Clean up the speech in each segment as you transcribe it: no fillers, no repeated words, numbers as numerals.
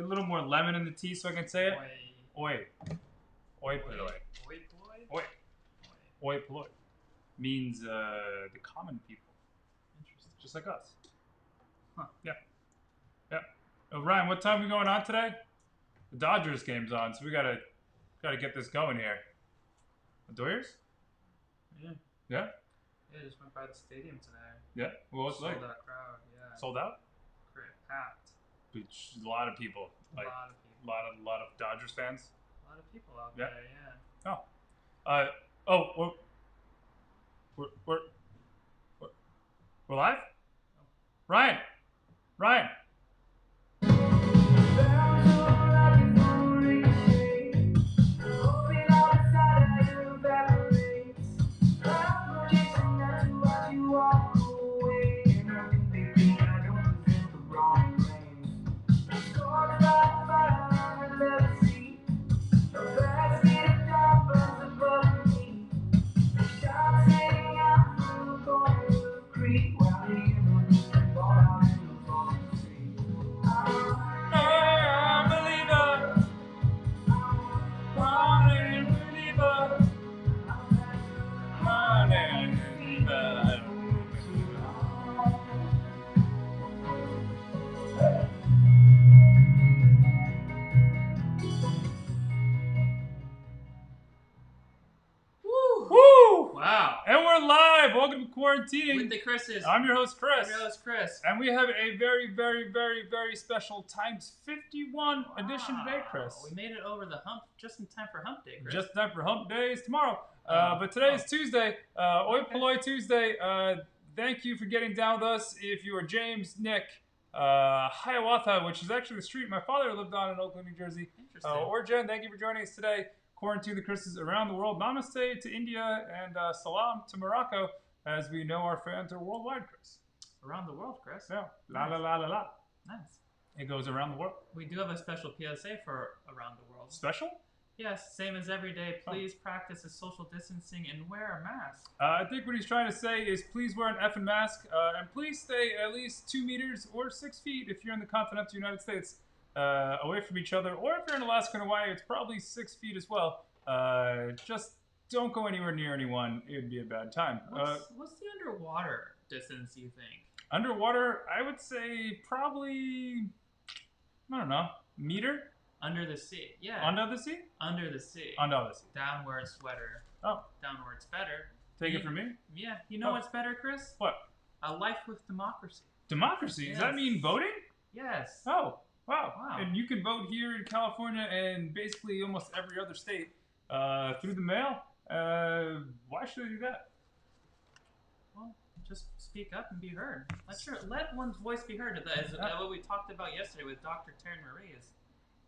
a little more lemon in the tea so I can say it. Hoi Polloi. Hoi Polloi? Hoi Polloi means the common people. Interesting. Just like us. Huh. Yeah. Yeah. Oh, Ryan, what time are we going on today? The Dodgers game's on, so we gotta get this going here. The Dodgers? Yeah. Yeah? Yeah, just went by the stadium today. Yeah? What was it like? Sold out crowd, yeah. Sold out? Packed. Which, a lot of people. Like, a lot of people. A lot of Dodgers fans. A lot of people out there, yeah. Oh. We're live? Oh. Ryan! And we're live! Welcome to Quarantining with the Chris's. I'm your host, Chris. I'm your host, Chris. And we have a very, very, very, very special times 51 edition today, Chris. We made it over the hump just in time for hump day, Chris. Just in time for hump days tomorrow. But today is Tuesday. Hoi Polloi Tuesday. Thank you for getting down with us. If you are James, Nick, Hiawatha, which is actually the street my father lived on in Oakland, New Jersey. Interesting. Or Jen, thank you for joining us today. Quarantine the Chris's around the world. Namaste to India and salam to Morocco, as we know our fans are worldwide, Chris. Around the world, Chris. Yeah. La la la la la. Nice. It goes around the world. We do have a special PSA for around the world. Special? Yes, same as every day. Please practice a social distancing and wear a mask. I think what he's trying to say is please wear an effing mask and please stay at least 2 meters or 6 feet if you're in the continental United States. Away from each other, or if you're in Alaska and Hawaii, it's probably 6 feet as well. Just don't go anywhere near anyone. It would be a bad time. What's the underwater distance, you think? Underwater, I would say probably, I don't know, meter? Under the sea, yeah. Under the sea? Under the sea. Under the sea. Downward sweater. Oh. Downward's better. Take it from me? Yeah. You know what's better, Chris? What? A life with democracy. Democracy? Yes. Does that mean voting? Yes. Oh. Wow. And you can vote here in California and basically almost every other state through the mail. Why should I do that? Well, just speak up and be heard. Let one's voice be heard. As what we talked about yesterday with Dr. Taryn Marie is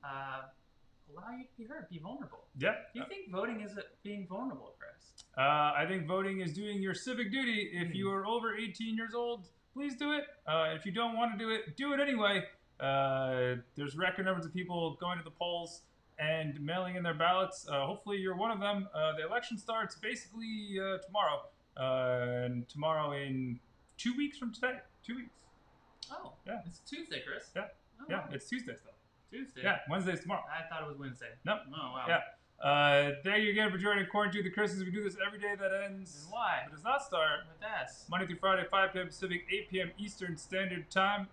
allow you to be heard, be vulnerable. Yeah. Do you think voting is being vulnerable, Chris? I think voting is doing your civic duty. If you are over 18 years old, please do it. If you don't want to do it anyway. There's record numbers of people going to the polls and mailing in their ballots. Hopefully you're one of them. The election starts basically tomorrow. And tomorrow in 2 weeks from today. 2 weeks. Oh. Yeah. It's Tuesday, Chris. Yeah. Oh, yeah, wow. It's Tuesday still. Tuesday? Yeah, Wednesday's tomorrow. I thought it was Wednesday. Nope. Oh, wow. Yeah. Thank you again for joining Quarantine the Chris's. We do this every day that ends. And why? But does not start. With S. Monday through Friday, 5 p.m. Pacific, 8 p.m. Eastern Standard Time.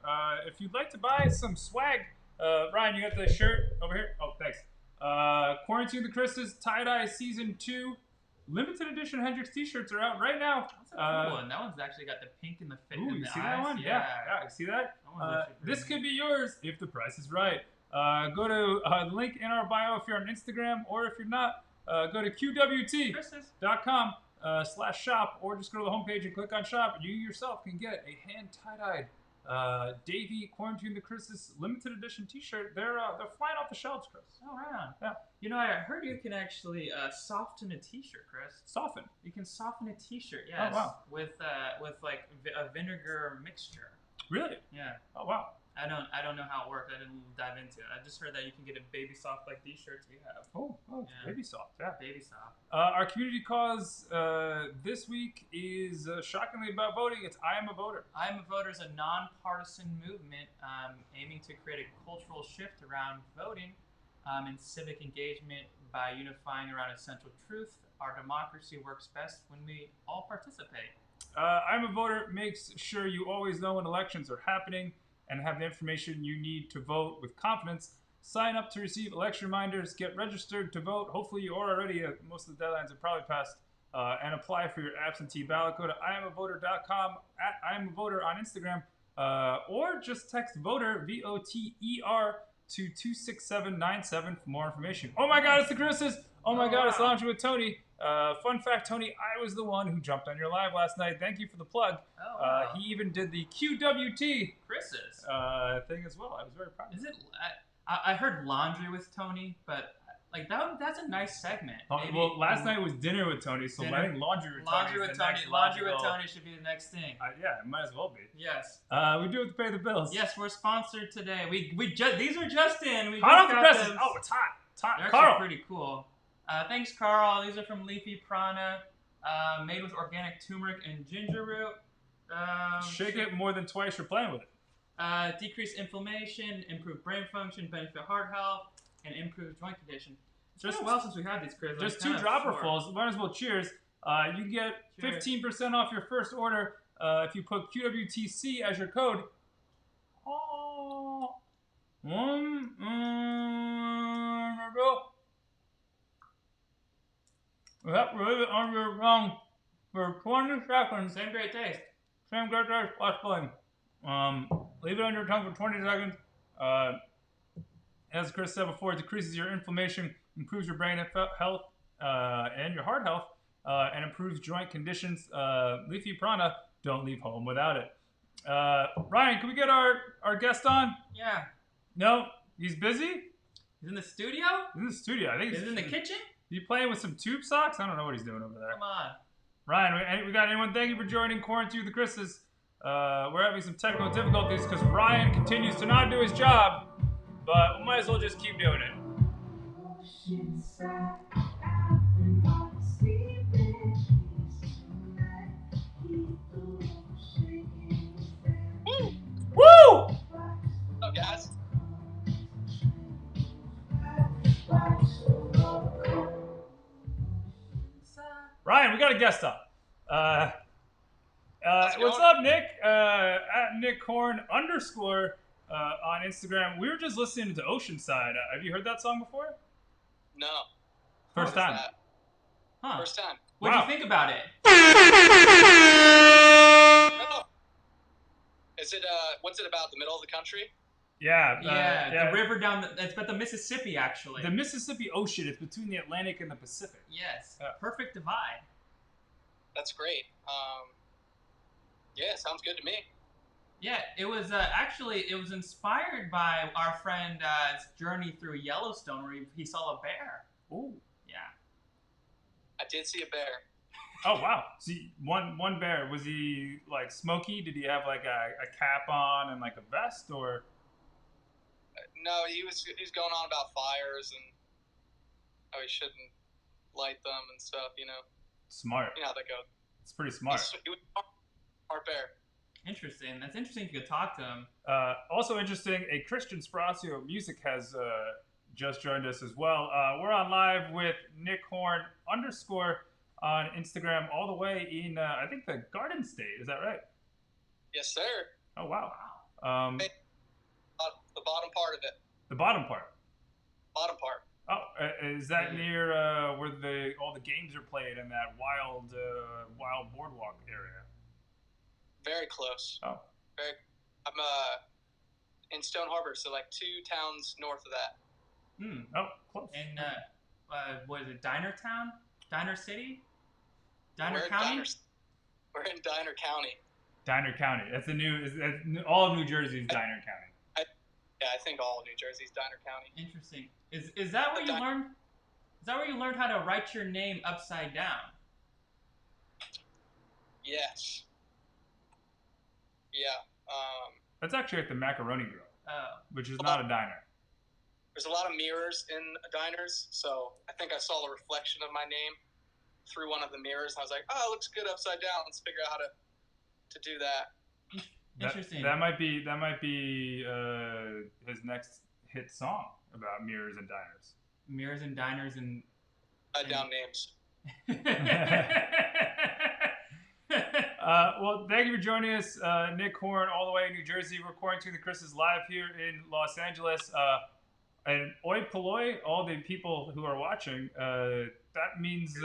If you'd like to buy some swag, Ryan, you got the shirt over here? Oh, thanks. Quarantine the Chris's Tie-Dye Season 2 limited edition Hendrix t-shirts are out right now. That's a cool one. That one's actually got the pink and the fit in the you see eyes. that one? Yeah, you see that? This could be yours if the price is right. Go to the link in our bio if you're on Instagram, or if you're not, go to QWTChrises.com /shop, or just go to the homepage and click on shop. You yourself can get a hand tie-dyed Davey Quarantine the Chris's limited edition t-shirt. They're flying off the shelves, Chris. Oh, right on. Yeah. You know, I heard you can actually soften a t-shirt, Chris. Soften? You can soften a t-shirt, yes. Oh, wow. With like a vinegar mixture. Really? Yeah. Oh, wow. I don't know how it works. I didn't dive into it. I just heard that you can get a Baby Soft like these shirts we have. Oh, yeah. Baby Soft, yeah. Baby Soft. Our community cause this week is shockingly about voting. It's I Am a Voter. I Am a Voter is a nonpartisan movement aiming to create a cultural shift around voting and civic engagement by unifying around a central truth. Our democracy works best when we all participate. I'm a Voter makes sure you always know when elections are happening and have the information you need to vote with confidence. Sign up to receive election reminders, get registered to vote. Hopefully you are already, most of the deadlines have probably passed, and apply for your absentee ballot. Go to iamavoter.com, at iamavoter on Instagram, or just text VOTER, VOTER, to 26797 for more information. Oh my God, it's the Chris's! Oh my God, it's Laundry with Tony. Fun fact, Tony, I was the one who jumped on your live last night. Thank you for the plug. Oh, wow. He even did the QWT Chris's thing as well. I was very proud. Is it? I heard Laundry with Tony, but like that's a nice segment. Maybe, well, last night was Dinner with Tony, so I think Laundry with Tony should be the next thing. Yeah, it might as well be. Yes. We do have to pay the bills. Yes, we're sponsored today. These are just in. We hot just off the presses. Oh, it's hot. It's hot. They're Carl. actually pretty cool. Thanks, Carl. These are from Leafy Prana, made with organic turmeric and ginger root. Shake it more than twice you're playing with it. Decrease inflammation, improve brain function, benefit heart health, and improve joint condition. It's been a while since we had these, Chris. Just 2 dropperfuls. Might as well cheers. You get 15% off your first order if you put QWTC as your code. Oh. Yep, leave it on your tongue for 20 seconds. Same great taste. Same great taste, plus filling. Leave it on your tongue for 20 seconds. As Chris said before, it decreases your inflammation, improves your brain health and your heart health, and improves joint conditions. Leafy Prana, don't leave home without it. Ryan, can we get our guest on? Yeah. No, he's busy? He's in the studio? He's in the studio. I think he's in the kitchen? You playing with some tube socks? I don't know what he's doing over there. Come on. Ryan, we got anyone? Thank you for joining Quarantine with the Chris's. We're having some technical difficulties because Ryan continues to not do his job, but we might as well just keep doing it. Woo! What's up, guys? Ryan, we got a guest up. What's up, Nick? At NickHorn_ on Instagram. We were just listening to Oceanside. Have you heard that song before? No. First time. Huh. First time. What do you think about it? Oh. Is it what's it about? The middle of the country? Yeah. The river down. It's about the Mississippi, actually. The Mississippi Ocean. It's between the Atlantic and the Pacific. Yes. Perfect divide. That's great. Yeah, sounds good to me. Yeah, it was actually it was inspired by our friend's journey through Yellowstone, where he saw a bear. Ooh. Yeah. I did see a bear. Oh wow! See, one bear. Was he like smoky? Did he have like a cap on and like a vest, or? No, he was going on about fires and how he shouldn't light them and stuff. You know. Smart. You know how that goes. It's pretty smart. He was a smart bear. Interesting. That's interesting. If you could talk to him. Also interesting. A Christian Sparacio Music has just joined us as well. We're on live with NickHorn_ on Instagram, all the way in I think the Garden State. Is that right? Yes, sir. Oh wow. The bottom part of it. The bottom part. Bottom part. Oh, is that near where all the games are played in that wild boardwalk area? Very close. Oh. I'm in Stone Harbor, so like 2 towns north of that. Oh, close. And what is it? Diner Town? Diner City? Diner County? We're in Diner County. Diner County. That's all of New Jersey is Diner County. I think all of New Jersey is Diner County. Interesting. Is that where you learned? Is that where you learned how to write your name upside down? Yes. Yeah. That's actually at the Macaroni Grill. which is not a diner. There's a lot of mirrors in diners, so I think I saw the reflection of my name through one of the mirrors. And I was like, oh, it looks good upside down. Let's figure out how to do that. Interesting. That might be his next hit song about mirrors and diners. Mirrors and diners and down names. Well, thank you for joining us, Nick Horn, all the way in New Jersey. We're quarantining the Chris's live here in Los Angeles. And Hoi Polloi, all the people who are watching, that means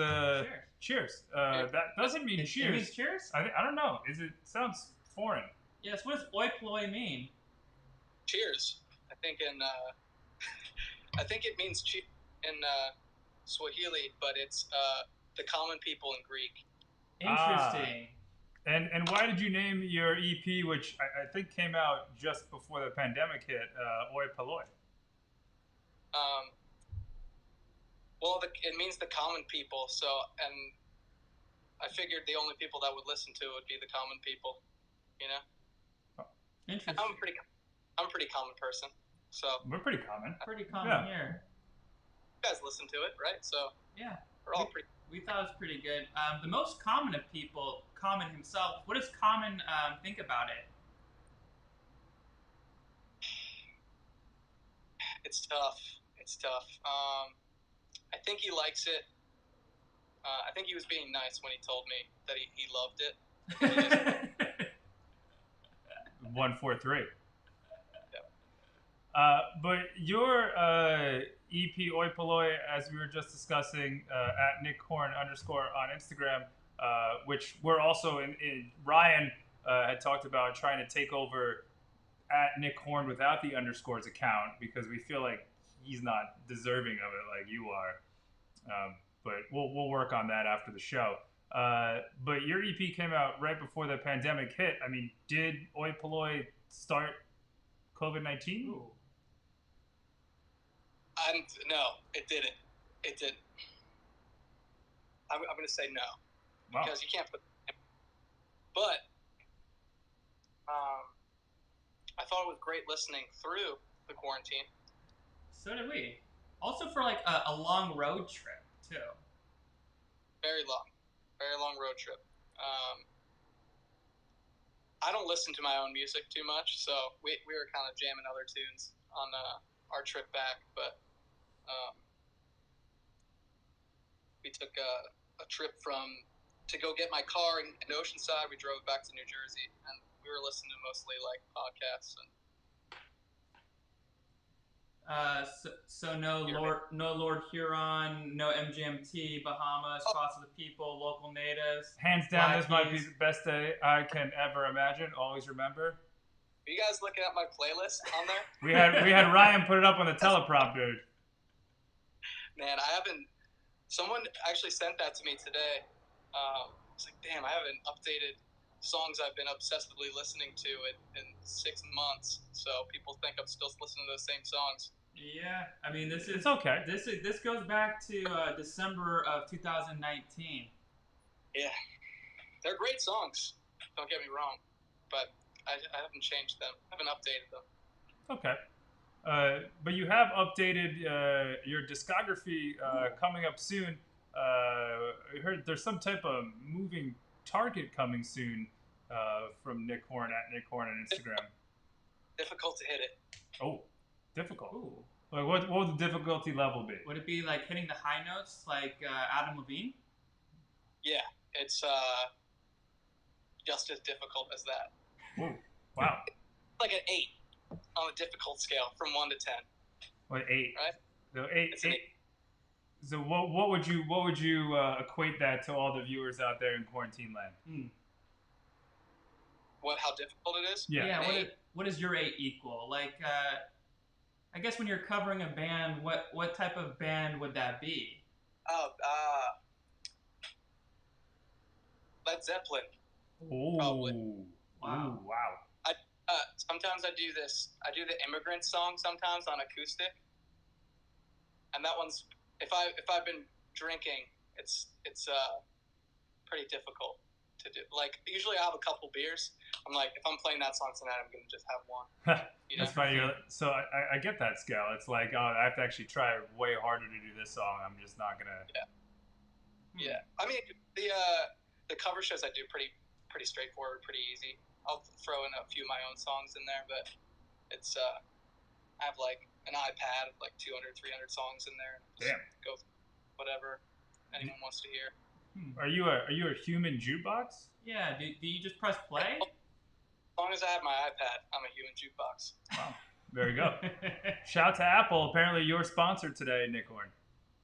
cheers. That doesn't mean cheers. It means cheers? I don't know. It sounds foreign. Yes, what does Hoi Polloi mean? Cheers. I think it means cheers in Swahili, but it's the common people in Greek. Interesting. And why did you name your EP, which I think came out just before the pandemic hit, Hoi Polloi? Well, it means the common people. So, and I figured the only people that would listen to it would be the common people. You know. Interesting. I'm a pretty common person. So we're pretty common. Pretty common here. You guys listen to it, right? So yeah, we're all pretty. We thought it was pretty good. The most common of people, Common himself. What does Common think about it? It's tough. I think he likes it. I think he was being nice when he told me that he loved it. 143. Yep. But your EP Hoi Polloi, as we were just discussing, at Nick Horn _ on Instagram, which we're also in Ryan had talked about trying to take over at Nick Horn without the underscores account because we feel like he's not deserving of it like you are. But we'll work on that after the show. But your EP came out right before the pandemic hit. I mean, did Hoi Polloi start COVID-19? No, it didn't. It didn't. I'm going to say no. Wow. Because you can't put... But I thought it was great listening through the quarantine. So did we. Also for like a long road trip, too. Very long road trip. I don't listen to my own music too much, so we were kind of jamming other tunes on our trip back, but we took a trip to go get my car in Oceanside. We drove back to New Jersey, and we were listening to mostly like podcasts and. So no Lord Huron, no MGMT, Bahamas, Cross of the People, local natives. Hands down, this might be the best day I can ever imagine. Always remember. Are you guys looking at my playlist on there? We had Ryan put it up on the teleprompter. Man, I haven't. Someone actually sent that to me today. I was like, damn, I haven't updated songs I've been obsessively listening to in 6 months. So people think I'm still listening to those same songs. Yeah, I mean it's okay. This goes back to December of 2019. Yeah, they're great songs. Don't get me wrong, but I haven't changed them. I haven't updated them. Okay. But you have updated your discography coming up soon. I heard there's some type of moving target coming soon from Nick Horn at Nick Horn on Instagram. Difficult to hit it. Oh, difficult. Ooh. Like what would the difficulty level be? Would it be like hitting the high notes like Adam Levine? Yeah, it's just as difficult as that. Ooh, wow. Like an 8 on the difficult scale from 1 to 10. What, 8? Right. So 8. So what would you equate that to all the viewers out there in quarantine land? How difficult it is? Yeah. What does your 8 equal? Like, I guess when you're covering a band, what type of band would that be? Led Zeppelin. Oh. Probably. Wow. Ooh, wow. Sometimes I do the Immigrant song sometimes on acoustic, and that one's if I've been drinking, it's pretty difficult to do. Like usually I have a couple beers, I'm like, if I'm playing that song tonight, I'm gonna just have one. You know? That's funny. So I get that scale. It's like, oh, I have to actually try way harder to do this song. I'm just not gonna. Yeah. I mean, the cover shows I do pretty straightforward, pretty easy. I'll throw in a few of my own songs in there, but it's I have like an iPad of like 200, 300 songs in there. Damn. Go whatever anyone wants to hear. Are you a human jukebox? Yeah. Do you just press play? As long as I have my iPad, I'm a human jukebox. Wow. There you go. Shout out to Apple. Apparently, you're sponsored today, Nick Horn.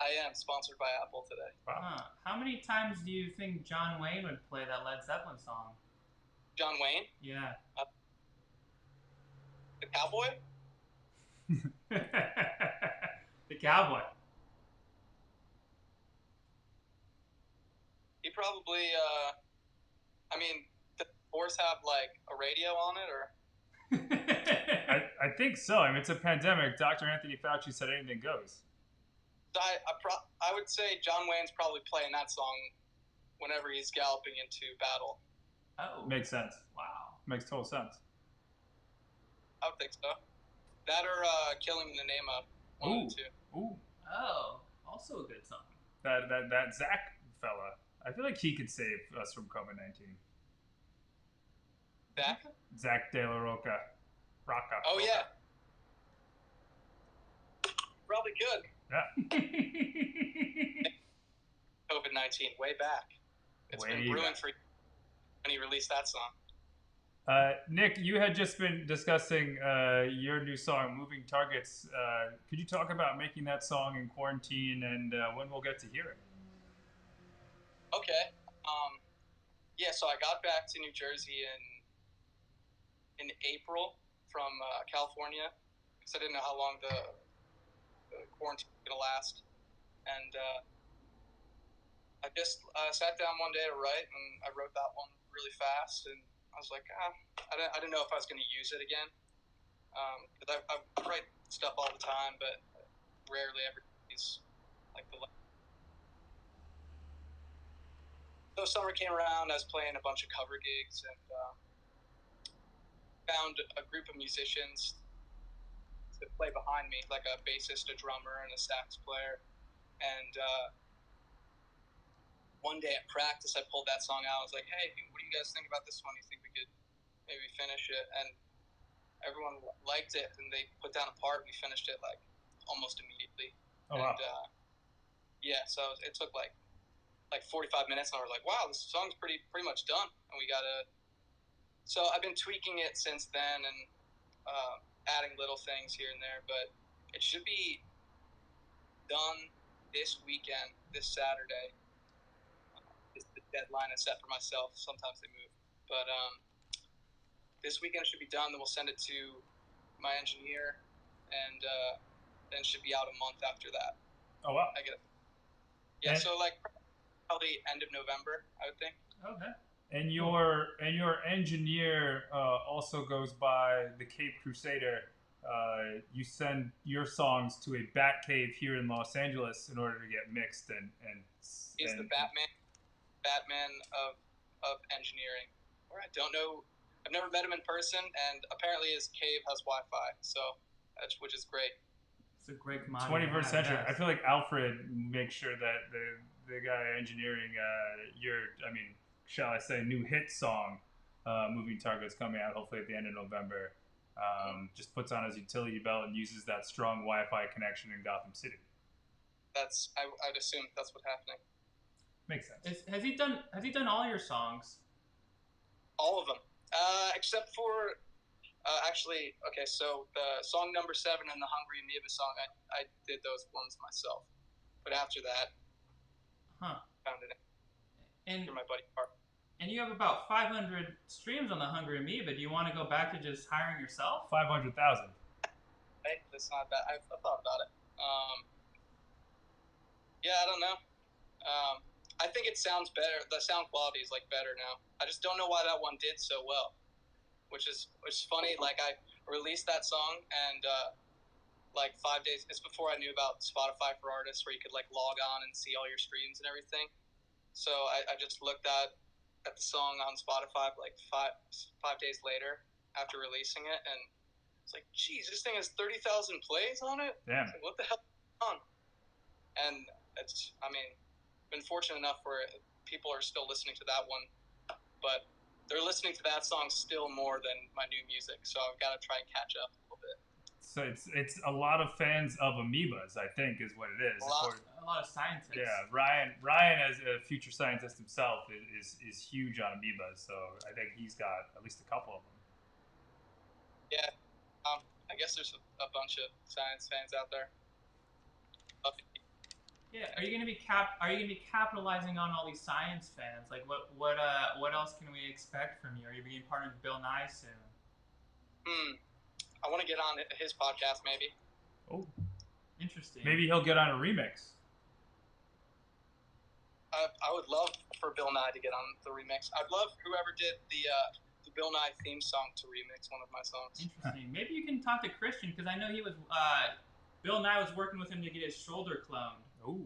I am sponsored by Apple today. Wow. How many times do you think John Wayne would play that Led Zeppelin song? John Wayne? Yeah. The cowboy? The cowboy. He probably, I mean, does the Force have like a radio on it, or? I think so. I mean, it's a pandemic. Dr. Anthony Fauci said anything goes. I would say John Wayne's probably playing that song whenever he's galloping into battle. Oh. Makes sense. Wow. Makes total sense. I would think so. That or Killing in the Name of. One of the two. Ooh. Oh. Also a good song. That Zach fella. I feel like he could save us from COVID-19. Zach De La Roca. Oh, yeah. Probably could. Yeah. COVID-19, way back. It's been brewing for when he released that song. Nick, you had just been discussing your new song, Moving Targets. Could you talk about making that song in quarantine and when we'll get to hear it? Okay. Yeah, so I got back to New Jersey in April from California because I didn't know how long the quarantine was going to last. And I just sat down one day to write, and I wrote that one really fast. And I was like, I didn't know if I was going to use it again. Because I write stuff all the time, but rarely ever use like the. So summer came around, I was playing a bunch of cover gigs and found a group of musicians to play behind me, like a bassist, a drummer, and a sax player. And one day at practice, I pulled that song out. I was like, hey, what do you guys think about this one? You think we could maybe finish it? And everyone liked it, and they put down a part. We finished it like almost immediately. Oh, wow. And yeah, so it took like 45 minutes, and I was like, wow, this song's pretty much done. And we gotta. So I've been tweaking it since then and adding little things here and there, but it should be done this weekend, this Saturday. Is the deadline I set for myself. Sometimes they move, but this weekend should be done. Then we'll send it to my engineer, and then should be out a month after that. Oh wow! I get it. Yeah, so like probably end of November, I would think. Okay. And your engineer also goes by the Cape Crusader. You send your songs to a bat cave here in Los Angeles in order to get mixed and he's the Batman of engineering. Or I don't know. I've never met him in person, and apparently his cave has Wi-Fi, which is great. It's a great commodity. 21st century. I feel like Alfred makes sure that the guy engineering shall I say, new hit song, Moving Targets, coming out hopefully at the end of November. Just puts on his utility belt and uses that strong Wi-Fi connection in Gotham City. I'd assume that's what's happening. Makes sense. Has he done all your songs? All of them, except for actually. Okay, so the song number 7 and the Hungry Amoeba song, I did those ones myself. But after that, found it through my buddy Park. And you have about 500 streams on the Hungry Amoeba. Do you want to go back to just hiring yourself? 500,000. Hey, that's not bad. I've thought about it. Yeah, I don't know. I think it sounds better. The sound quality is like better now. I just don't know why that one did so well, which is funny. Like I released that song and like 5 days. It's before I knew about Spotify for Artists, where you could like log on and see all your streams and everything. So I just looked at at the song on Spotify like five days later after releasing it, and it's like, geez, this thing has 30,000 plays on it. Damn. Like, what the hell is on? And it's, I mean, been fortunate enough where people are still listening to that one, but they're listening to that song still more than my new music. So I've got to try and catch up a little bit. So it's a lot of fans of Amoebas, I think, is what it is. A lot of scientists. Yeah, Ryan as a future scientist himself is huge on Amoebas, so I think he's got at least a couple of them. Yeah, I guess there's a bunch of science fans out there. Yeah, are you gonna be capitalizing on all these science fans? Like, what else can we expect from you? Are you being part of Bill Nye soon? I want to get on his podcast, maybe. Oh, interesting. Maybe he'll get on a remix. I would love for Bill Nye to get on the remix. I'd love whoever did the Bill Nye theme song to remix one of my songs. Interesting. Maybe you can talk to Christian, because I know he was. Bill Nye was working with him to get his shoulder cloned. Oh.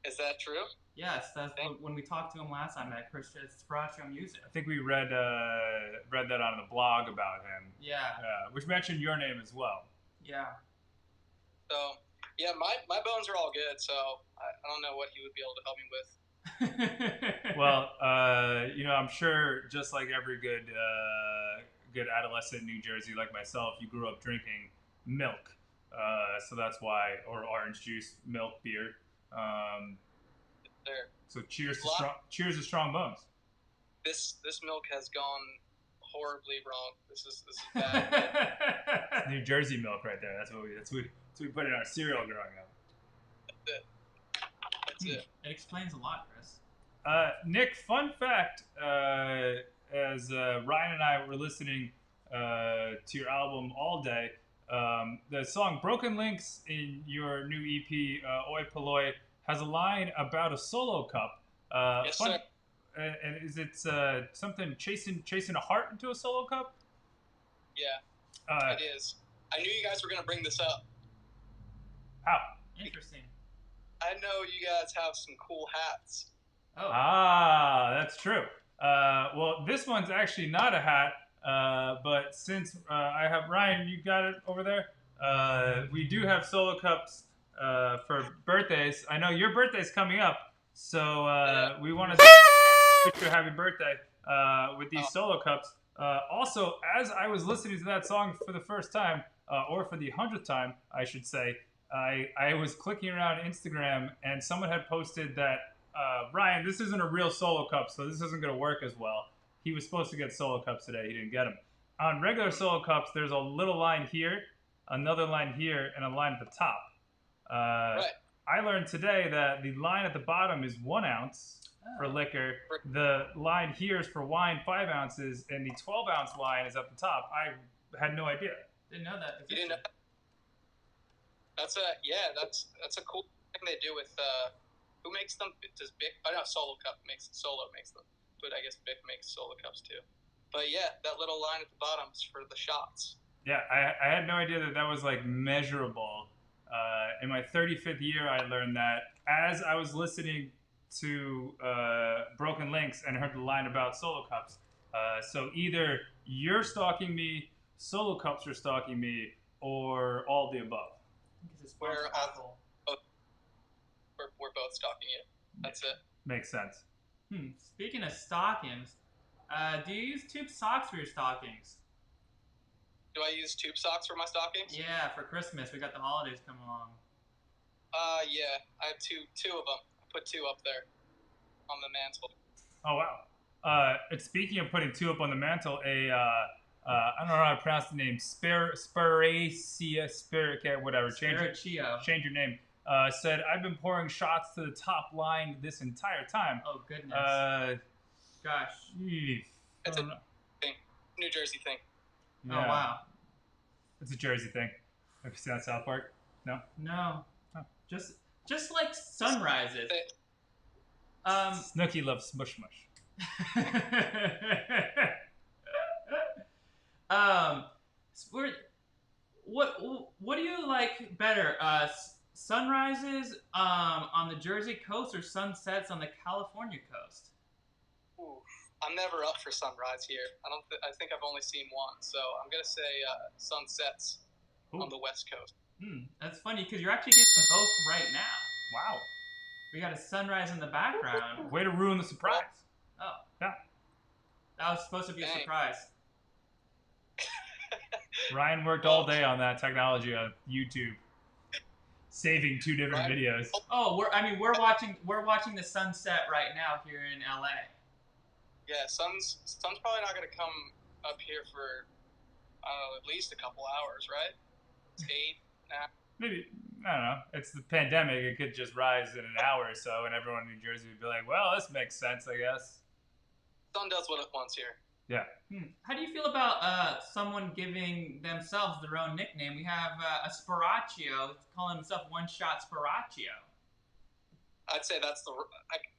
Is that true? Yes, that's when we talked to him last time at Christian Spracho Music. I think we read that on the blog about him. Yeah. Which mentioned your name as well. Yeah. So, yeah, my bones are all good, so I don't know what he would be able to help me with. Well, I'm sure just like every good adolescent in New Jersey like myself, you grew up drinking milk. So that's why, or orange juice, milk, beer. There. So cheers to strong bones. This milk has gone horribly wrong. This is bad. New Jersey milk right there. That's what we put in our cereal growing up. That's it. It explains a lot, Chris. Nick, fun fact, as Ryan and I were listening to your album all day, the song Broken Links in your new EP, Hoi Polloi, has a line about a solo cup. Yes, sir. And is it something chasing a heart into a solo cup? Yeah, it is. I knew you guys were going to bring this up. How? Interesting. I know you guys have some cool hats. Oh. Ah, that's true. Well, this one's actually not a hat, but since I have Ryan, you got it over there. We do have solo cups for birthdays. I know your birthday's coming up, so we want to wish you a happy birthday with these solo cups. Also, as I was listening to that song for the first time, or for the 100th time, I should say, I was clicking around Instagram, and someone had posted that, Ryan, this isn't a real solo cup, so this isn't going to work as well. He was supposed to get solo cups today. He didn't get them. On regular solo cups, there's a little line here, another line here, and a line at the top. Right. I learned today that the line at the bottom is 1 ounce for liquor. The line here is for wine, 5 ounces, and the 12-ounce line is at the top. I had no idea. Didn't know that. You didn't know? That's a cool thing they do with who makes them? Does Bic? Oh no, Solo makes them, but I guess Bic makes solo cups too. But yeah, that little line at the bottom is for the shots. Yeah, I had no idea that was like measurable. In my 35th year, I learned that as I was listening to Broken Links and heard the line about solo cups. So either you're stalking me, solo cups are stalking me, or all the above. We're both stalking you. That's it. Makes sense. Speaking of stockings, do you use tube socks for your stockings? Do I use tube socks for my stockings? Yeah, for Christmas. We got the holidays coming along. Yeah. I have two of them. I put 2 up there on the mantle. Oh, wow. And speaking of putting 2 up on the mantle, I don't know how to pronounce the name, whatever. Change your name. Said, I've been pouring shots to the top line this entire time. Oh, goodness. Gosh. It's a thing. New Jersey thing. Yeah. Oh, wow. It's a Jersey thing. Have you seen that South Park? No? No. Oh. Just like sunrises. Snooki loves smush mush. What do you like better? Sunrises on the Jersey coast or sunsets on the California coast? Ooh, I'm never up for sunrise here. I think I've only seen one, so I'm gonna say sunsets on the West Coast. That's funny because you're actually getting them both right now. Wow. We got a sunrise in the background. Way to ruin the surprise. Oh. Yeah. That was supposed to be a surprise. Ryan worked all day on that technology on YouTube, saving 2 different videos. Oh, we're watching the sunset right now here in LA. Yeah, sun's probably not gonna come up here for at least a couple hours, right? It's 8 now. Maybe, I don't know. It's the pandemic. It could just rise in an hour or so, and everyone in New Jersey would be like, "Well, this makes sense, I guess." Sun does what it wants here. Yeah. How do you feel about someone giving themselves their own nickname? We have a Sparaccio calling himself One Shot Sparaccio. I'd say that's the.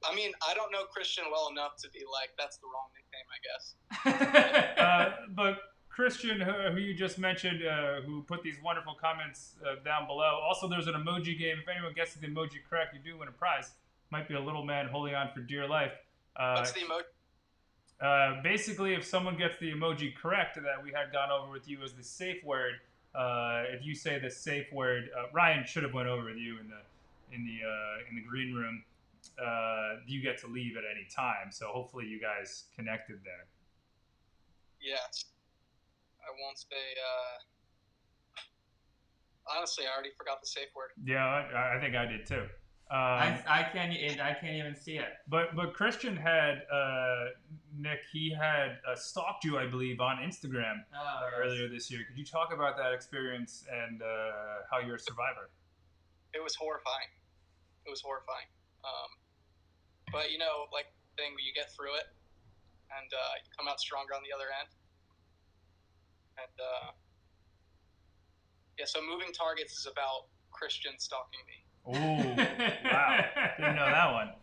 I mean, I don't know Christian well enough to be like that's the wrong nickname, I guess. But Christian, who you just mentioned, who put these wonderful comments down below. Also, there's an emoji game. If anyone guesses the emoji correct, you do win a prize. Might be a little man holding on for dear life. What's the emoji? Basically, if someone gets the emoji correct that we had gone over with you as the safe word, if you say the safe word, Ryan should have went over with you in the green room. You get to leave at any time. So hopefully you guys connected there. Yes. I won't say. Honestly, I already forgot the safe word. Yeah, I think I did too. I can't even see it. But Christian had Nick. He had stalked you, I believe, on Instagram earlier this year. Could you talk about that experience and how you're a survivor? It was horrifying. But you know, like thing where you get through it and you come out stronger on the other end. And yeah, so moving targets is about Christian stalking me. Oh, wow. Didn't know that one.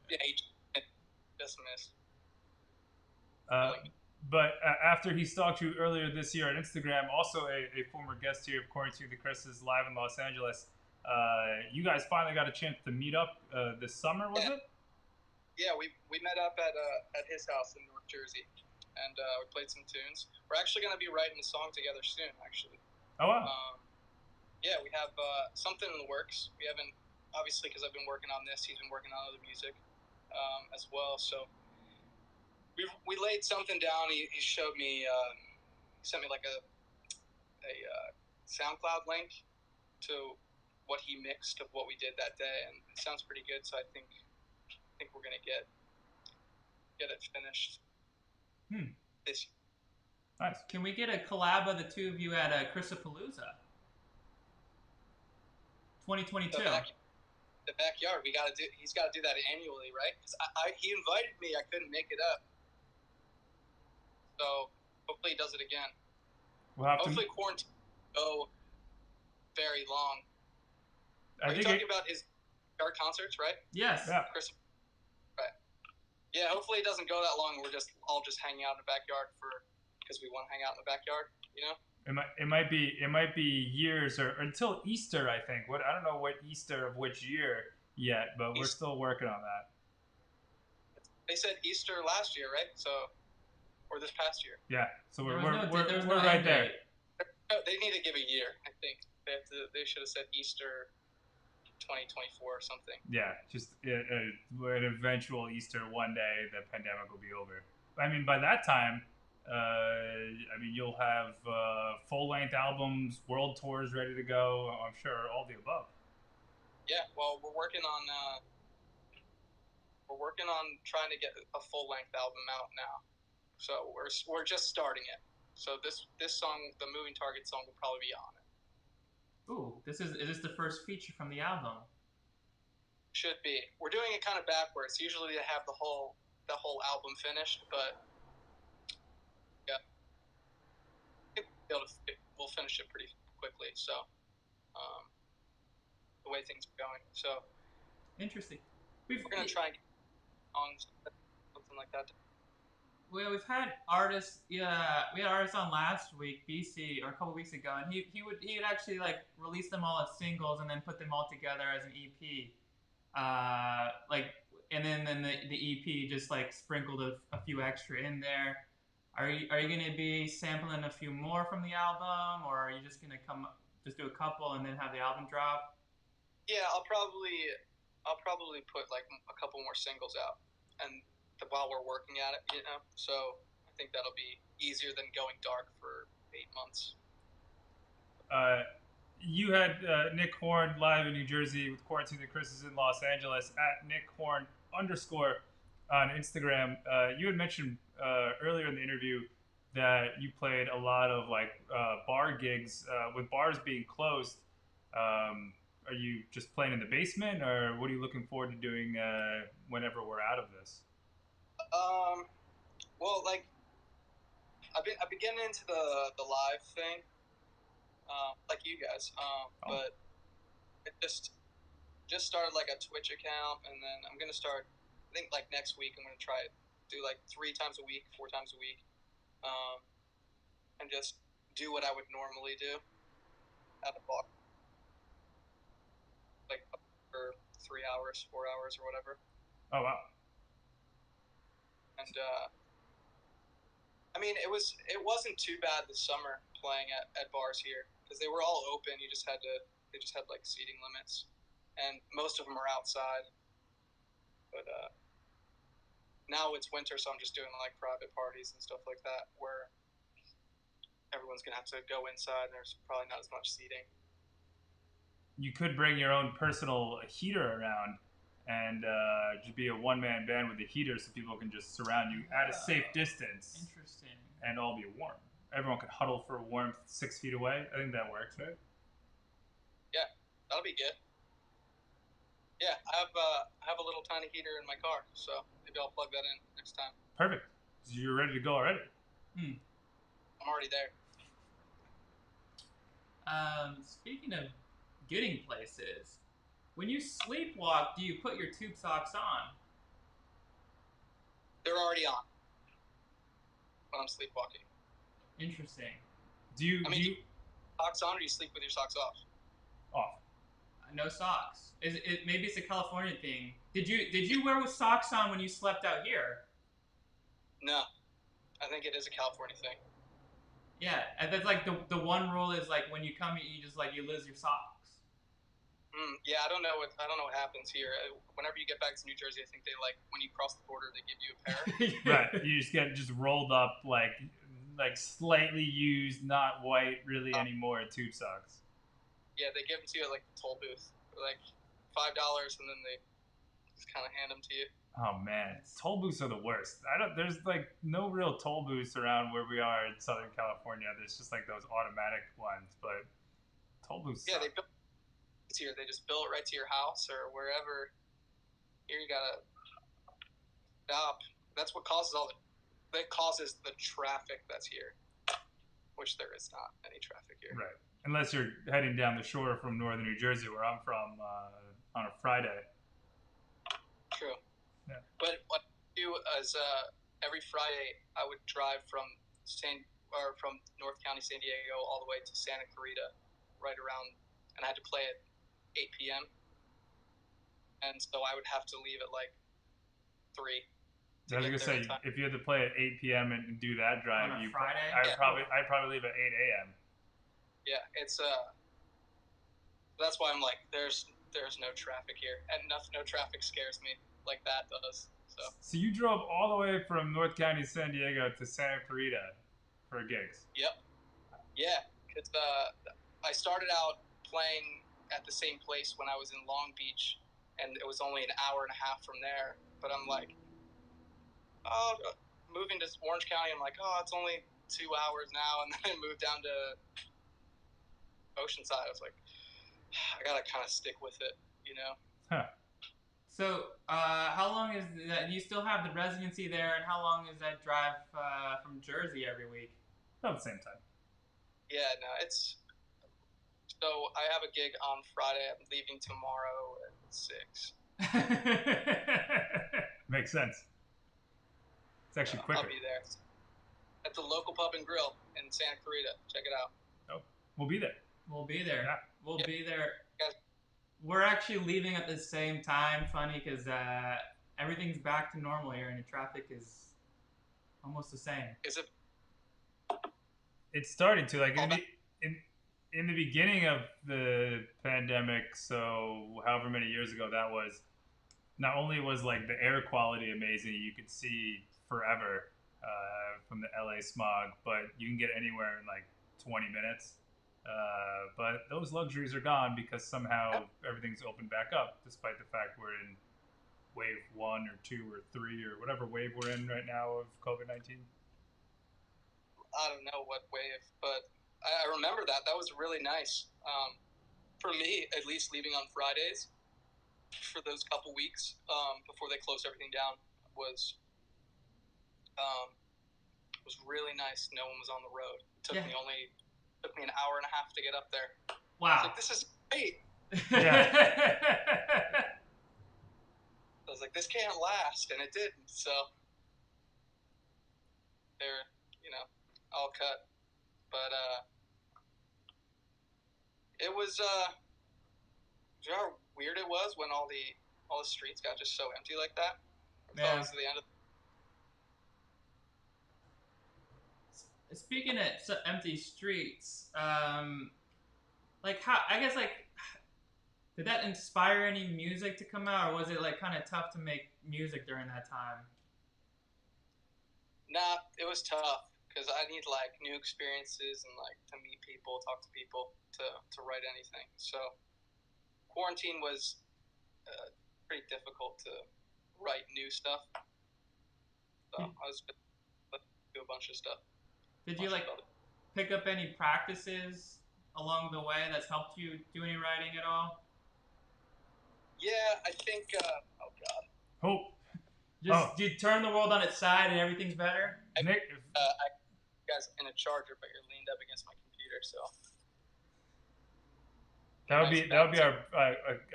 Yeah, he just missed. But after he stalked you earlier this year on Instagram, also a former guest here of QWTChrises live in Los Angeles, you guys finally got a chance to meet up this summer, was it? Yeah, we met up at his house in North Jersey, and we played some tunes. We're actually going to be writing a song together soon, actually. Oh, wow. Yeah, we have something in the works. We haven't, obviously, because I've been working on this, he's been working on other music as well, so we laid something down. He showed me, he sent me like a SoundCloud link to what he mixed of what we did that day, and it sounds pretty good. So I think we're gonna get it finished. This year. Nice. Can we get a collab of the two of you at Chrisapalooza 2022? The backyard. He's got to do that annually, right? Because he invited me. I couldn't make it up. So hopefully he does it again. Hopefully quarantine won't go very long. Are you talking about his art concerts, right? Yes. Yeah. Right. Yeah. Hopefully it doesn't go that long. We're just all hanging out in the backyard because we want to hang out in the backyard. You know. It might be years or until Easter. I think. I don't know what Easter of which year yet, but we're still working on that. They said Easter last year, right? So. Or this past year. Yeah, so we're no right there. They need to give a year. I think they should have said Easter 2024 or something. Yeah, just an eventual Easter one day. The pandemic will be over. I mean, by that time, you'll have full-length albums, world tours ready to go. I'm sure all the above. Yeah, well, we're working on trying to get a full-length album out now. So we're just starting it. So this song, the Moving Target song, will probably be on it. Ooh, is this the first feature from the album? Should be. We're doing it kind of backwards. Usually they have the whole album finished, but yeah, we'll finish it pretty quickly. So the way things are going. So interesting. We're gonna try and get songs, something like that. we've had artists. Yeah, we had artists on last week, BC, or a couple weeks ago, and he would actually like release them all as singles and then put them all together as an EP. Like, and then the EP just like sprinkled a few extra in there. Are you gonna be sampling a few more from the album, or are you just gonna just do a couple and then have the album drop? Yeah, I'll probably put like a couple more singles out, and while we're working at it, you know. So I think that'll be easier than going dark for 8 months. You had Nick Horn live in New Jersey with QWTChrises in Los Angeles at Nick Horn _ on Instagram. You had mentioned earlier in the interview that you played a lot of like bar gigs with bars being closed. Are you just playing in the basement, or what are you looking forward to doing whenever we're out of this? Well, like I've been getting into the live thing, like you guys. But it just started like a Twitch account, and then I'm gonna start. I think like next week I'm gonna try do like 3 times a week, 4 times a week, and just do what I would normally do at a bar, like for 3 hours, 4 hours, or whatever. Oh wow! And I mean, it wasn't too bad this summer playing at bars here because they were all open. They just had like seating limits, and most of them are outside. But now it's winter, so I'm just doing like private parties and stuff like that where everyone's gonna have to go inside. And there's probably not as much seating. You could bring your own personal heater around and just be a one-man band with a heater so people can just surround you at a safe distance. Interesting. And all be warm. Everyone could huddle for warmth 6 feet away. I think that works, right? Yeah, that'll be good. Yeah, I have a little tiny heater in my car, so maybe I'll plug that in next time. Perfect. So you're ready to go already? I'm already there. Speaking of getting places, when you sleepwalk, do you put your tube socks on? They're already on when I'm sleepwalking. Interesting. Do you socks on, or do you sleep with your socks off? Off. No socks. Maybe it's a California thing. Did you wear socks on when you slept out here? No, I think it is a California thing. Yeah, and that's like the one rule is like when you come, you lose your socks. Yeah, I don't know what happens here. Whenever you get back to New Jersey, I think they when you cross the border, they give you a pair. Right, you just get rolled up like slightly used, not white really anymore tube socks. Yeah, they give them to you at like the toll booth, for like $5, and then they just kind of hand them to you. Oh man, toll booths are the worst. There's like no real toll booths around where we are in Southern California. There's just like those automatic ones, but toll booths. Yeah, suck. They just bill it right to your house or wherever. Here you gotta stop. That's what causes the traffic that's here, which there is not any traffic here. Right, unless you're heading down the shore from northern New Jersey, where I'm from, on a Friday. True. Yeah. But what I do is every Friday I would drive from North County, San Diego, all the way to Santa Clarita, right around, and I had to play at 8 p.m. And so I would have to leave at like 3. I was gonna say, if you had to play at 8 p.m. and do that drive, on a Friday, I'd probably leave at 8 a.m. Yeah, it's that's why I'm like, there's no traffic here, and no traffic scares me like that does. So you drove all the way from North County, San Diego to Santa Clarita for gigs. Yep. Yeah, because I started out playing at the same place when I was in Long Beach, and it was only an hour and a half from there. But I'm like, moving to Orange County, I'm like, it's only 2 hours now, and then I moved down to Oceanside. I was like, I gotta kind of stick with it, you know. Huh. So, how long is that? Do you still have the residency there, and how long is that drive from Jersey every week? About the same time. Yeah, no, it's. So I have a gig on Friday. I'm leaving tomorrow at 6. Makes sense. It's actually quicker. I'll be there at the local pub and grill in Santa Clarita. Check it out. Oh, we'll be there. We'll be there. Yeah. We'll be there. Guys. We're actually leaving at the same time. Funny, because everything's back to normal here, and the traffic is almost the same. Is it? It's starting to, like, in the beginning of the pandemic, so however many years ago that was, not only was like the air quality amazing, you could see forever from the LA smog, but you can get anywhere in like 20 minutes. But those luxuries are gone because somehow everything's opened back up, despite the fact we're in wave 1 or 2 or 3 or whatever wave we're in right now of COVID-19. I don't know what wave, but I remember that. That was really nice. For me, at least, leaving on Fridays for those couple weeks before they closed everything down was really nice. No one was on the road. It took me an hour and a half to get up there. Wow. I was like, this is great. Yeah. I was like, this can't last, and it didn't. So they're, all cut. But it was, you know how weird it was when all the streets got just so empty like that? I thought it was the end of. Speaking of empty streets, like did that inspire any music to come out, or was it like kind of tough to make music during that time? Nah, it was tough because I need like new experiences and like to meet people, talk to people to write anything. So quarantine was pretty difficult to write new stuff. So I was do a bunch of stuff. Did you like pick up any practices along the way that's helped you do any writing at all? Yeah, I think. Oh God. Hope. Just you turn the world on its side and everything's better. Nick, I guys in a charger, but you're leaned up against my computer, so. that would be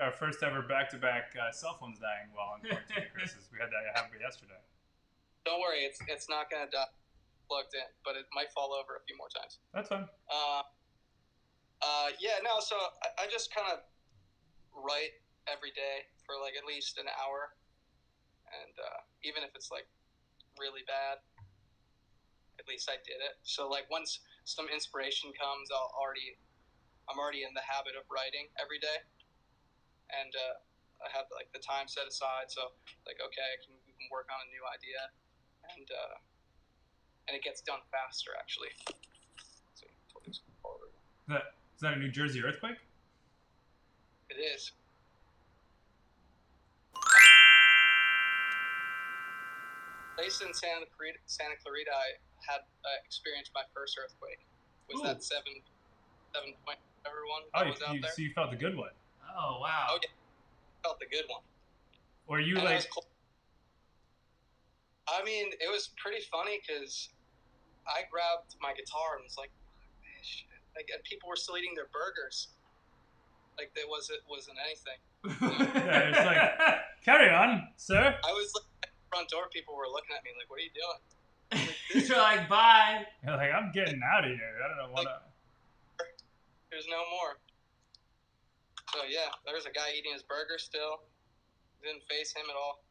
our first ever back-to-back cell phones dying while on quarantine, Chris's. We had that happen yesterday. Don't worry, it's not gonna die plugged in, but it might fall over a few more times. That's fine. So I just kind of write every day for like at least an hour, and even if it's like really bad, at least I did it. So like once some inspiration comes, I'm already in the habit of writing every day, and I have like the time set aside. So like, okay, we can work on a new idea, and it gets done faster actually. So is that a New Jersey earthquake? It is. Place in Santa Clarita, I had experienced my first earthquake. Was that 7 point everyone was out there? So you felt the good one. Oh wow. Oh yeah, felt the good one. Or you and I mean, it was pretty funny because I grabbed my guitar and was like, and people were still eating their burgers. Like there wasn't anything. Yeah, it's like, carry on, sir. I was like, at the front door, people were looking at me like, what are you doing? You're like, bye. You're like, I'm getting out of here. I don't know what. There's no more. So yeah, there's a guy eating his burger still. Didn't face him at all.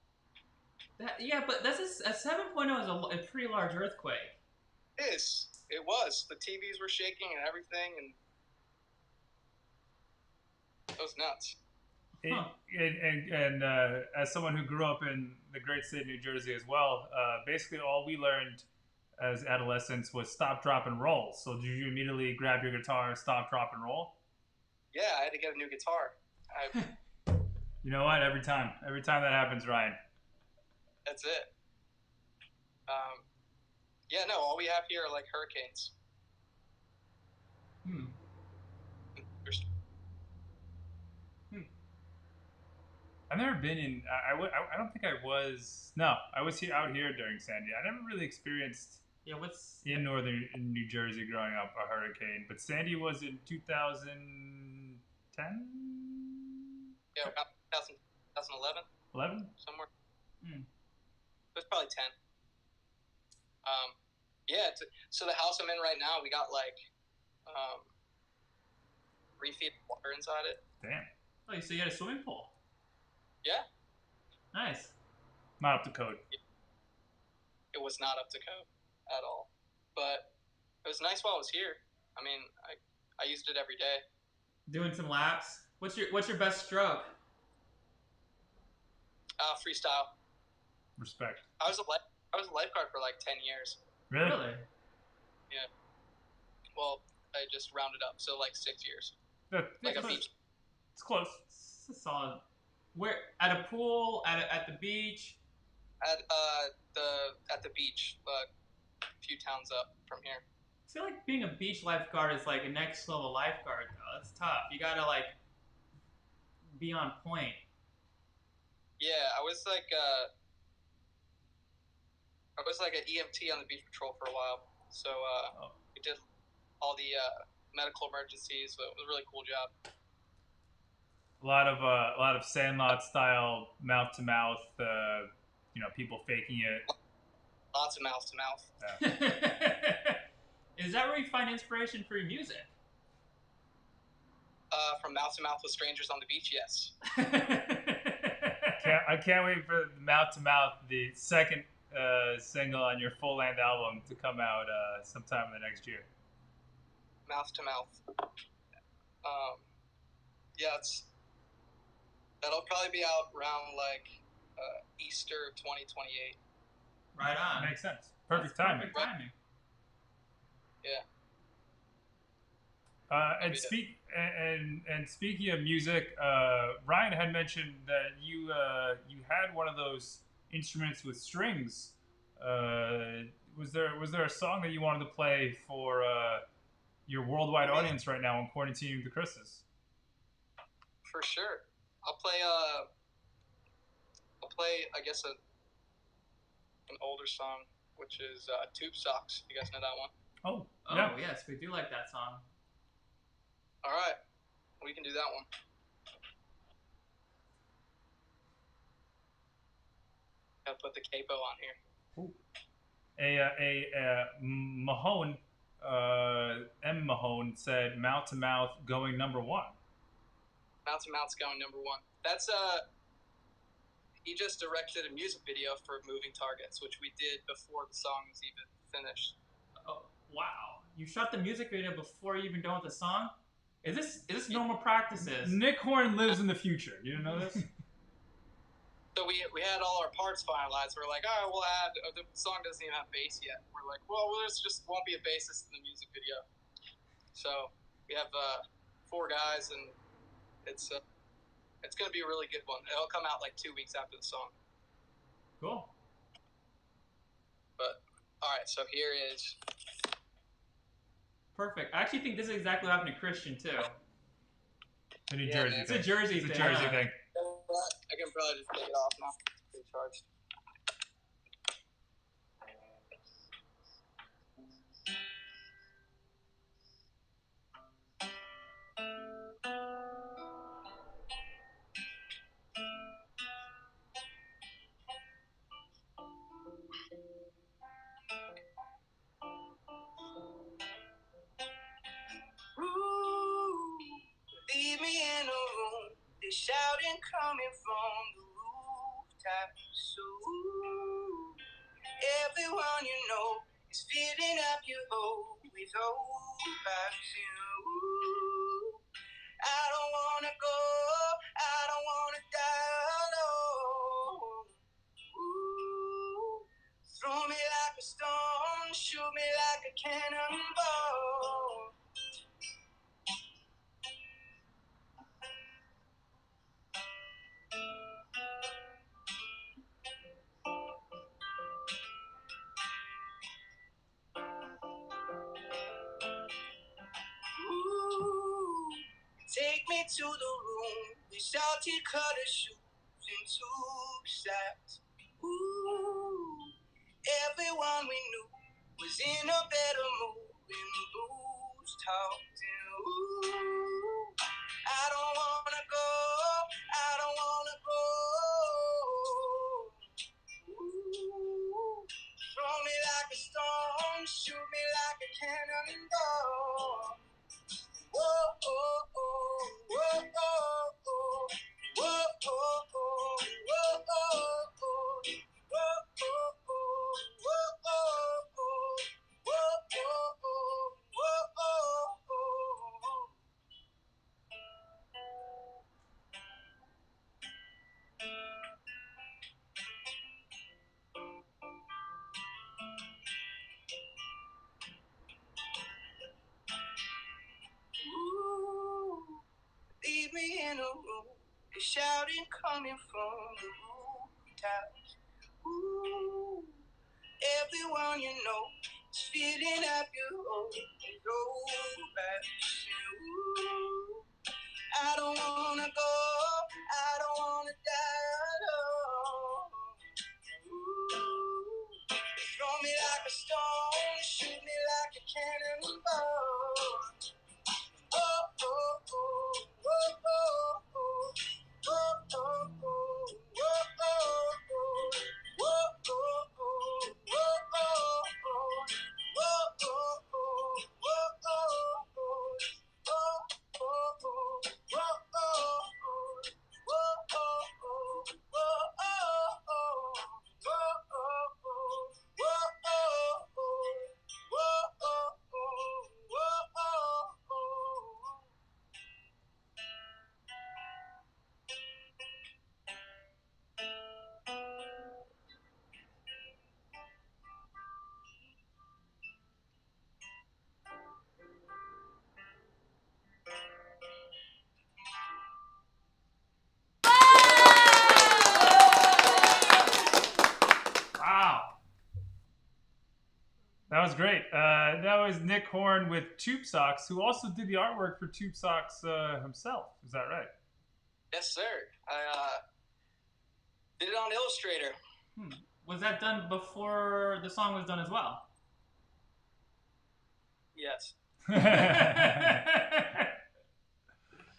But that's a 7.0 is a pretty large earthquake. It is. It was. The TVs were shaking and everything, and it was nuts. And as someone who grew up in the great state of New Jersey as well, basically all we learned as adolescents was stop, drop, and roll. So did you immediately grab your guitar, stop, drop, and roll? Yeah, I had to get a new guitar. You know what? Every time that happens, Ryan. That's it. All we have here are like hurricanes. I've never been in. I don't think I was. No, I was out here during Sandy. I never really experienced. Yeah, what's in northern New Jersey growing up a hurricane, but Sandy was in 2010. Yeah, about 2011. 11. Somewhere. It was probably 10. Yeah. So the house I'm in right now, we got like 3 feet of water inside it. Damn. Oh, so you had a swimming pool? Yeah. Nice. Not up to code. It was not up to code at all, but it was nice while I was here. I mean, I used it every day. Doing some laps. What's your best stroke? Freestyle. Respect. I was a lifeguard for like 10 years. Really? Yeah. Well, I just rounded up, so like 6 years. Like a beach. It's close. It's a solid. Where at a pool? At the beach? At the beach, a few towns up from here. I feel like being a beach lifeguard is like a next level lifeguard though. That's tough. You gotta like be on point. Yeah, I was like an EMT on the beach patrol for a while. So we did all the medical emergencies. So it was a really cool job. A lot of Sandlot style mouth to mouth. People faking it. Lots of mouth to mouth. Yeah. Is that where you find inspiration for your music? From mouth to mouth with strangers on the beach, yes. I can't wait for mouth to mouth, the second single on your full length album, to come out sometime in the next year. Mouth to mouth. Yeah, that'll probably be out around like Easter 2028. Right on. Makes sense. Perfect timing. Perfect timing. Yeah. And speaking of music, Ryan had mentioned that you had one of those instruments with strings. Was there a song that you wanted to play for your worldwide audience right now on Quarantining the Chris's? For sure. I'll play I guess an older song, which is Tube Socks. You guys know that one? Oh, yeah. Yes, we do like that song. All right, we can do that one. Gotta put the capo on here. Ooh. Mahone, M. Mahone said mouth to mouth going #1. Mouth to mouth's going #1. That's he just directed a music video for Moving Targets, which we did before the song was even finished. Oh wow! You shot the music video before you even done with the song? Is this normal practices? Nick Horn lives in the future. You didn't know this? So we had all our parts finalized. We're like, all right, we'll add. The song doesn't even have bass yet. We're like, well, there's just won't be a bassist in the music video. So we have 4 guys, and it's gonna be a really good one. It'll come out like 2 weeks after the song. Cool. But all right, so here is. Perfect. I actually think this is exactly what happened to Christian too. The New Jersey It's thing. a Jersey thing. I can probably just take it off now. It's recharged. Leave me in a room. They're shouting coming from the rooftops. So everyone you know is filling up your hole with old vibes. I don't wanna go. I don't wanna die alone. Throw me like a stone, shoot me like a cannonball. Take me to the room with salty color shoes and tube socks. Everyone we knew was in a better mood when booze talked. I don't wanna go. I don't wanna go. Throw me like a stone. shoot me like a cannonball. Whoa, oh, oh, whoa, oh, oh, whoa, oh, oh, whoa, oh, oh, whoa, oh, oh, whoa, oh, oh, whoa, oh, oh, whoa, oh, oh. Ooh, leave me in a room, the shouting coming from the rooftops. Ooh, everyone you know is feeling up your own throwback. Ooh, I don't wanna go, I don't wanna die alone. Ooh, throw me like a stone, shoot me like a cannonball. Oh, oh, oh, oh, oh, oh, oh, oh, oh, oh, That was great. That was Nick Horn with Tube Socks, who also did the artwork for Tube Socks himself. Is that right? Yes, sir. I did it on Illustrator. Was that done before the song was done as well? Yes.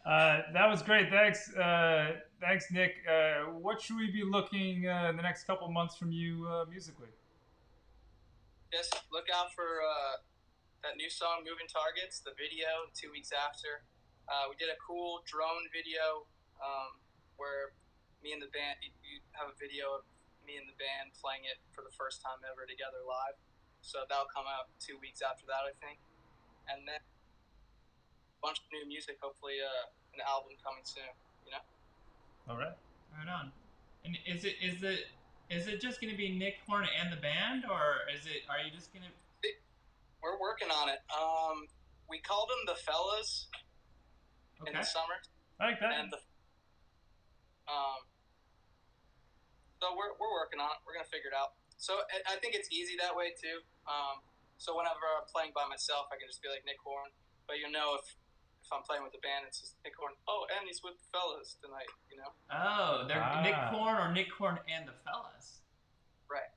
That was great. Thanks, thanks, Nick. What should we be looking in the next couple months from you musically? Just look out for that new song, Moving Targets, the video 2 weeks after. We did a cool drone video where me and the band, you have a video of me and the band playing it for the first time ever together live. So that'll come out 2 weeks after that, I think. And then a bunch of new music, hopefully an album coming soon, you know? All right. Right on. And is it just going to be Nick Horn and the band, or are you just going to... We're working on it. We called them the Fellas in the summer. I like that. And so we're working on it. We're going to figure it out. So I think it's easy that way, too. So whenever I'm playing by myself, I can just be like Nick Horn. But you know, if I'm playing with the band, it's just Nick Horn. Oh, and he's with the Fellas tonight, you know? Oh, they're Nick Horn or Nick Horn and the Fellas. Right.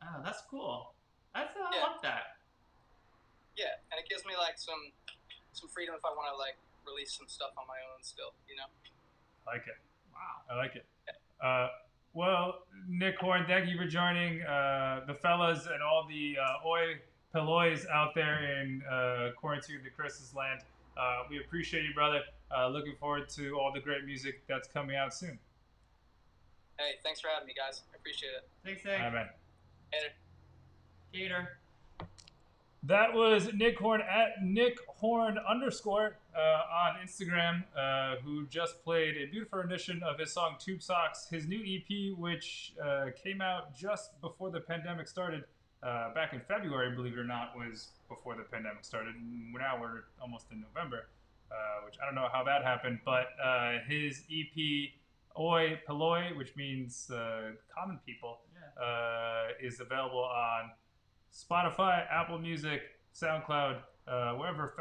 Oh, that's cool. I Yeah. like that. Yeah, and it gives me like some freedom if I want to like release some stuff on my own still, you know? I like it. Wow. I like it. Well, Nick Horn, thank you for joining the Fellas and all the Hoi Pollois out there in Quarantine the Chris's land. We appreciate you, brother. Looking forward to all the great music that's coming out soon. Hey, thanks for having me, guys. I appreciate it. Thanks, Nick. All right, man. Later. Gator. That was Nick Horn at Nick Horn _ on Instagram, who just played a beautiful rendition of his song Tube Socks, his new EP, which came out just before the pandemic started. Back in February, believe it or not, was before the pandemic started. Now we're almost in November, which I don't know how that happened, but his EP, Hoi Polloi, which means common people, is available on Spotify, Apple Music, SoundCloud, wherever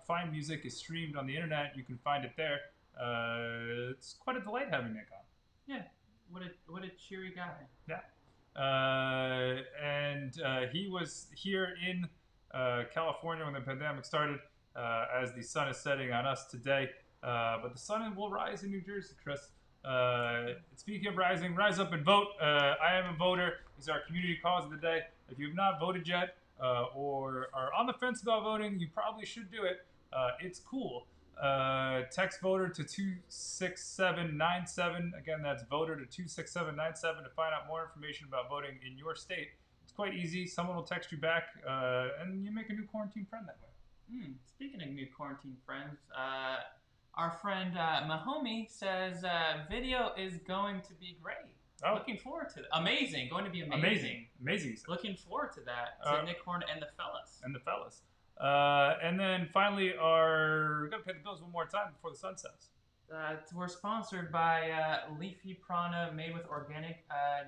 fine music is streamed on the internet, you can find it there. It's quite a delight having Nick on. Yeah, what a cheery guy. Yeah. And he was here in California when the pandemic started, as the sun is setting on us today. But the sun will rise in New Jersey, Chris. Speaking of rising, rise up and vote. I am a voter. It's our community cause of the day. If you have not voted yet, or are on the fence about voting, you probably should do it. It's cool. Text voter to 26797. Again, that's voter to 26797 to find out more information about voting in your state. It's quite easy. Someone will text you back, and you make a new quarantine friend that way. Speaking of new quarantine friends, our friend Mahomie says video is going to be great. Oh. Looking forward to it. Amazing. Going to be amazing. Amazing. Looking forward to that. To Nick Horn and the fellas. And then finally, we're going to pay the bills one more time before the sun sets. We're sponsored by Leafy Prana, made with organic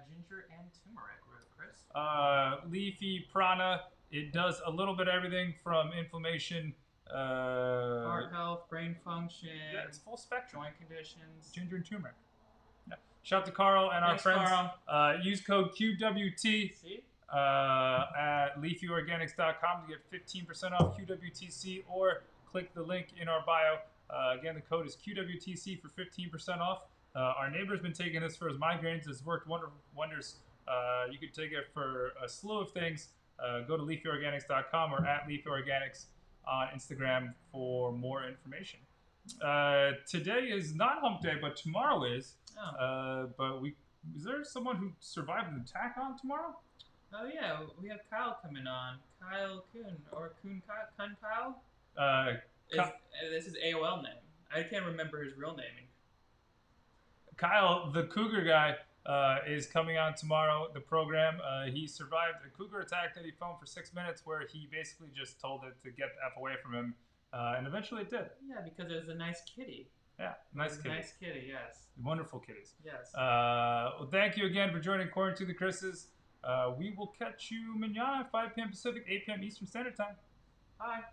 ginger and turmeric, Chris. Leafy Prana, it does a little bit of everything from inflammation, heart health, brain function. Yeah, it's full spectrum. Joint conditions. Ginger and turmeric. Yeah. Shout out to Carl and Thanks, our friends. Carl. Use code QWT at leafyorganics.com to get 15% off QWTC, or click the link in our bio. Again, the code is QWTC for 15% off. Our neighbor's been taking this for his migraines. It's worked wonders. You could take it for a slew of things. Go to leafyorganics.com or at leafyorganics on Instagram for more information. Today is not hump day, but tomorrow is. But is there someone who survived an attack on tomorrow? Oh yeah, we have Kyle coming on. Kyle Kuhn, or Kuhn Kyle? This is AOL name. I can't remember his real name. Kyle, the Cougar guy, is coming on tomorrow, the program. He survived a cougar attack that he filmed for 6 minutes, where he basically just told it to get the F away from him, and eventually it did. Yeah, because it was a nice kitty. Yeah, nice kitty. Nice kitty, yes. Wonderful kitties. Yes. Well, thank you again for joining Quarantine the Chris's. We will catch you manana, 5 p.m. Pacific, 8 p.m. Eastern Standard Time. Bye.